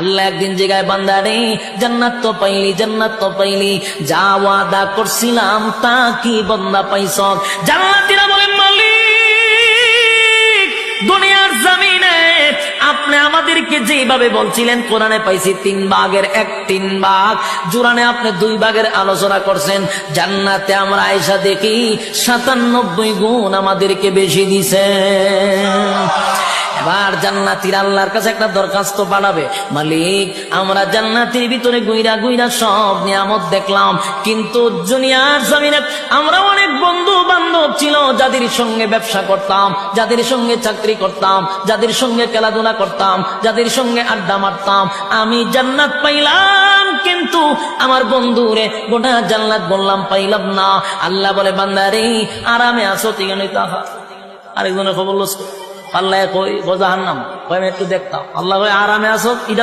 আল্লাহ একদিন জায়গায় বান্দারে জান্নাত তো পাইলি যা ওয়াদা করছিলাম তা কি বান্দা পাইছ? জান্নাতীরা বলেন মালিক দুনিয়ার জমিনে আপনি আমাদেরকে যেভাবে বলছিলেন কোরআনে পাইছি 3 ভাগের 1/3 ভাগ, জুরানে আপনি 2 ভাগের আলোচনা করছেন, জান্নাতে আমরা আয়েশা দেখি 97 গুণ আমাদেরকে বেশি দিছেন। এবার জান্নাতীরা আল্লাহর কাছে একটা দরখাস্ত পাঠাবে, মালিক আমরা জান্নাতের ভিতরে গুইরা গুইরা সব নিয়ামত দেখলাম, কিন্তু দুনিয়ার জমিনে আমরা অনেক বন্ধু বান্ধব ছিল যাদের সঙ্গে ব্যবসা করতাম, যাদের সঙ্গে চাকরি করতাম, যাদের সঙ্গে খেলাধুলা করতাম, যাদের সঙ্গে আড্ডা মারতাম, আমি জান্নাত পাইলাম কিন্তু আমার বন্ধুরে গোটা জান্নাত বললাম পাইলাম না। আল্লাহ বলে বান্দারে আরামে আসো, তিনজনে তাহা আরেকজনের খবর লস পাল্লায় কই জাহান্নাম, কই আমি একটু দেখতাম। আল্লাহ কই আরামে আসো।